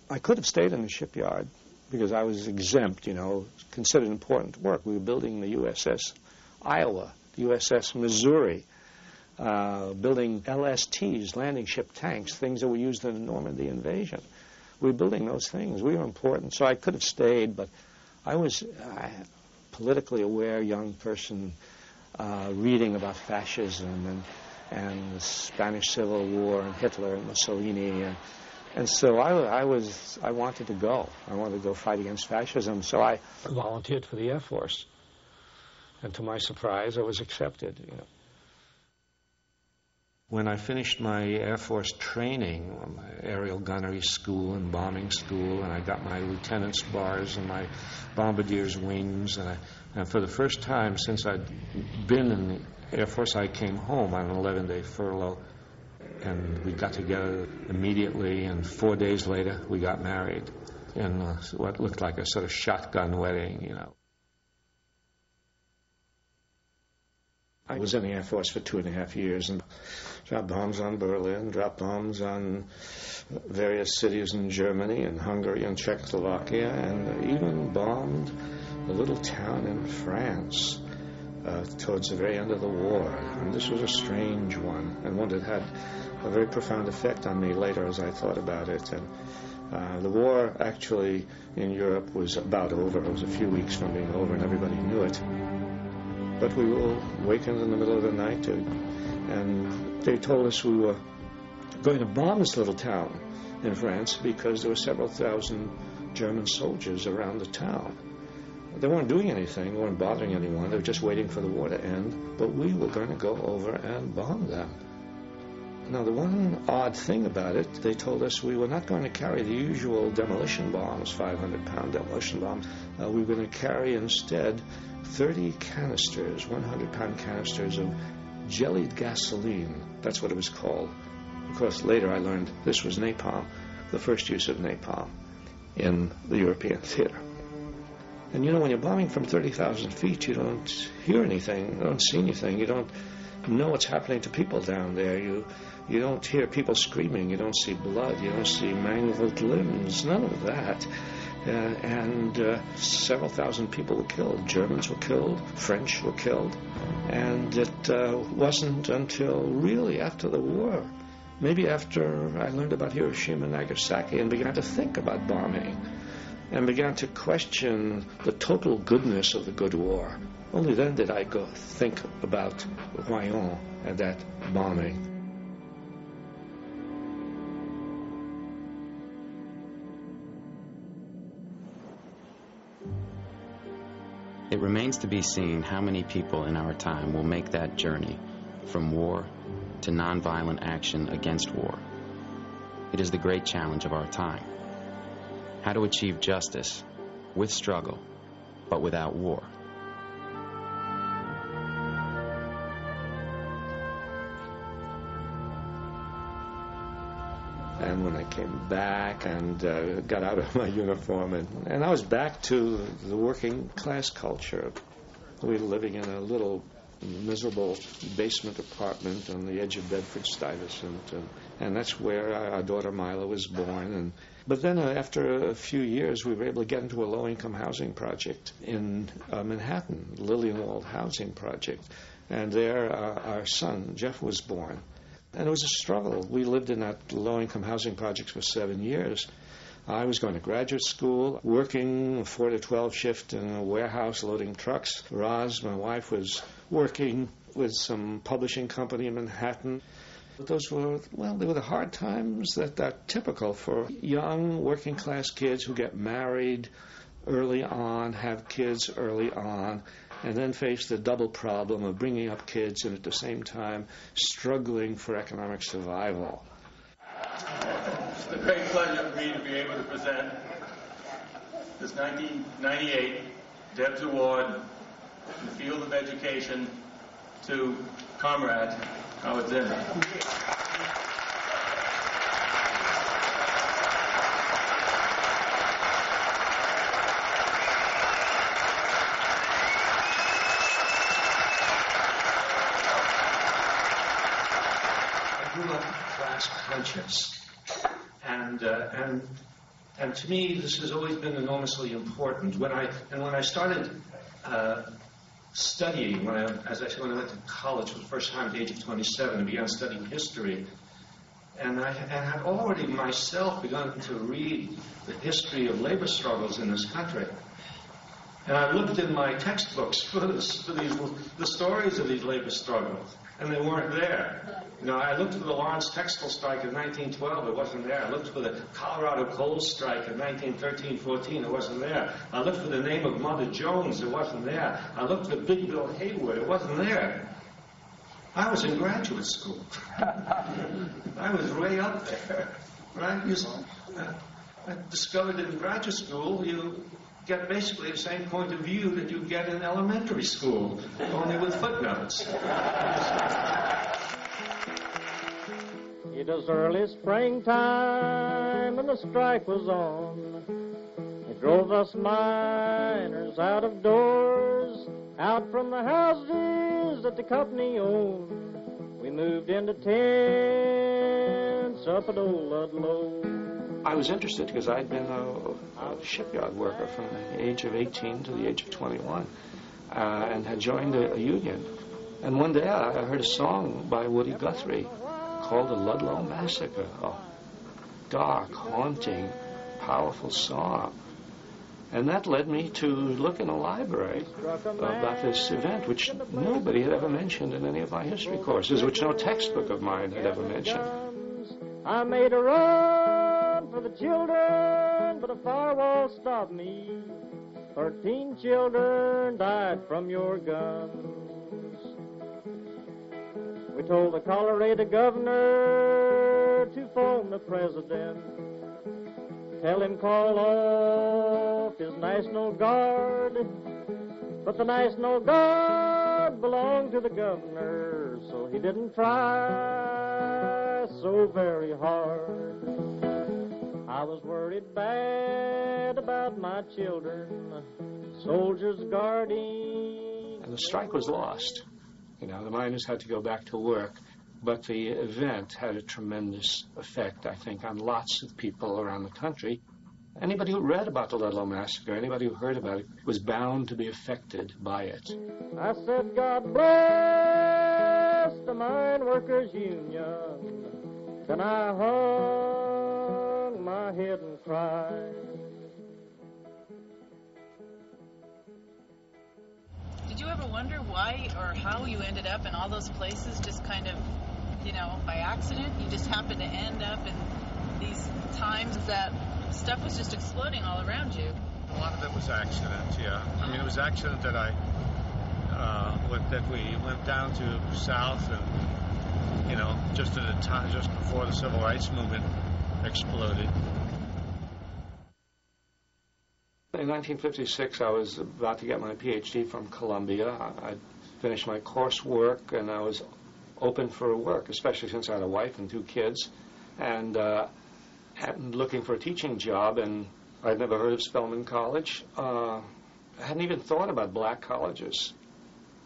I could have stayed in the shipyard because I was exempt, considered important work. We were building the USS Iowa, the USS Missouri, building LSTs, landing ship tanks, things that were used in the Normandy invasion. We were building those things. We were important, so I could have stayed, but I was a politically aware young person reading about fascism and the Spanish Civil War and Hitler and Mussolini, and so I wanted to go. I wanted to go fight against fascism, so I volunteered for the Air Force, and to my surprise, I was accepted. When I finished my Air Force training, my aerial gunnery school and bombing school, and I got my lieutenant's bars and my bombardier's wings, and for the first time since I'd been in the Air Force, I came home on an 11-day furlough, and we got together immediately, and 4 days later, we got married in what looked like a sort of shotgun wedding, I was in the Air Force for 2.5 years and dropped bombs on Berlin, dropped bombs on various cities in Germany and Hungary and Czechoslovakia, and even bombed a little town in France towards the very end of the war. And this was a strange one, and one that had a very profound effect on me later as I thought about it. And the war actually in Europe was about over. It was a few weeks from being over, and everybody knew it. But we were awakened in the middle of the night, and they told us we were going to bomb this little town in France because there were several thousand German soldiers around the town. They weren't doing anything, they weren't bothering anyone, they were just waiting for the war to end, but we were going to go over and bomb them. Now, the one odd thing about it, they told us we were not going to carry the usual demolition bombs, 500-pound demolition bombs. We were going to carry instead 30 canisters, 100-pound canisters of jellied gasoline. That's what it was called. Of course, later I learned this was napalm, the first use of napalm in the European theater. And when you're bombing from 30,000 feet, you don't hear anything, you don't see anything, you don't know what's happening to people down there. You don't hear people screaming, you don't see blood, you don't see mangled limbs, none of that. And several thousand people were killed. Germans were killed, French were killed, and it wasn't until really after the war, maybe after I learned about Hiroshima and Nagasaki and began to think about bombing and began to question the total goodness of the good war. Only then did I go think about Royan and that bombing. It remains to be seen how many people in our time will make that journey from war to nonviolent action against war. It is the great challenge of our time. How to achieve justice with struggle, but without war. And when I came back and got out of my uniform, and I was back to the working class culture. We were living in a little miserable basement apartment on the edge of Bedford-Stuyvesant, and that's where our daughter Mila was born. But then after a few years, we were able to get into a low-income housing project in Manhattan, Lilienwald Housing Project, and there our son, Jeff, was born. And it was a struggle. We lived in that low-income housing project for 7 years. I was going to graduate school, working a 4 to 12 shift in a warehouse loading trucks. Roz, my wife, was working with some publishing company in Manhattan. But those were, they were the hard times that are typical for young working-class kids who get married early on, have kids early on, and then face the double problem of bringing up kids and at the same time struggling for economic survival. It's a great pleasure for me to be able to present this 1998 Debs Award in the field of education to Comrade Howard Zinn. Class conscious, and And to me, this has always been enormously important. When I started studying, when I went to college for the first time at the age of 27 and began studying history, and I had already myself begun to read the history of labor struggles in this country. And I looked in my textbooks for the stories of these labor struggles, and they weren't there. You know, I looked for the Lawrence Textile Strike in 1912, it wasn't there. I looked for the Colorado Coal Strike in 1913-14, it wasn't there. I looked for the name of Mother Jones, it wasn't there. I looked for Big Bill Haywood, it wasn't there. I was in graduate school. I was way up there, right? I discovered that in graduate school, you get basically the same point of view that you get in elementary school, only with footnotes. It was early springtime and the strike was on. It drove us miners out of doors, out from the houses that the company owned. We moved into tents up at old Ludlow. I was interested because I'd been a shipyard worker from the age of 18 to the age of 21 and had joined a union. And one day I heard a song by Woody Guthrie called The Ludlow Massacre, a dark, haunting, powerful song. And that led me to look in a library about this event, which nobody had ever mentioned in any of my history courses, which no textbook of mine had ever mentioned. I made a run for the children, but a firewall stopped me. 13 children died from your guns. We told the Colorado governor to phone the president. Tell him call off his National Guard. But the National Guard belonged to the governor, so he didn't try so very hard. I was worried bad about my children, soldiers guarding. And the strike was lost. You know, the miners had to go back to work, but the event had a tremendous effect, I think, on lots of people around the country. Anybody who read about the Ludlow Massacre, anybody who heard about it, was bound to be affected by it. I said, God bless the Mine Workers Union. Then I hung my head and cried. Did you ever wonder why or how you ended up in all those places just kind of, you know, by accident? You just happened to end up in these times that stuff was just exploding all around you. A lot of it was accident, yeah. I mean, it was accident that that we went down to South and, you know, just at a time, just before the Civil Rights Movement exploded. In 1956, I was about to get my PhD from Columbia. I'd finished my coursework, and I was open for work, especially since I had a wife and 2 kids, and looking for a teaching job, and I'd never heard of Spelman College. I hadn't even thought about black colleges.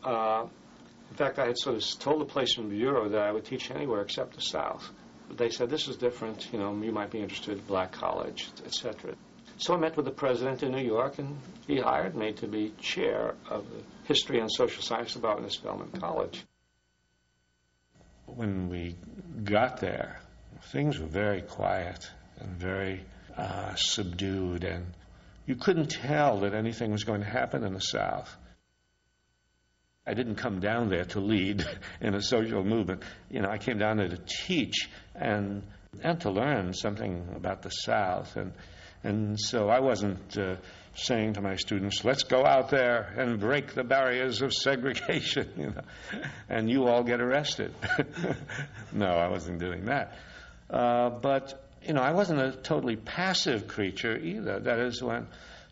In fact, I had sort of told the placement bureau that I would teach anywhere except the South. But they said, this is different, you know, you might be interested in black college, etc. So I met with the president in New York, and he hired me to be chair of the History and Social Science Department at Spelman College. When we got there, things were very quiet and very subdued, and you couldn't tell that anything was going to happen in the South. I didn't come down there to lead in a social movement. You know, I came down there to teach and to learn something about the South. And so I wasn't saying to my students, let's go out there and break the barriers of segregation, you know, and you all get arrested. No, I wasn't doing that. But, you know, I wasn't a totally passive creature either. That is, when,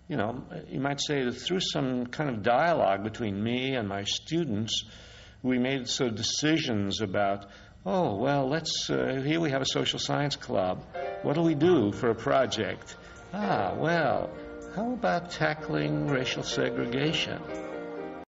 you know, you might say that through some kind of dialogue between me and my students, we made sort of decisions about, oh, well, let's, here we have a social science club. What do we do for a project? Ah, well, how about tackling racial segregation?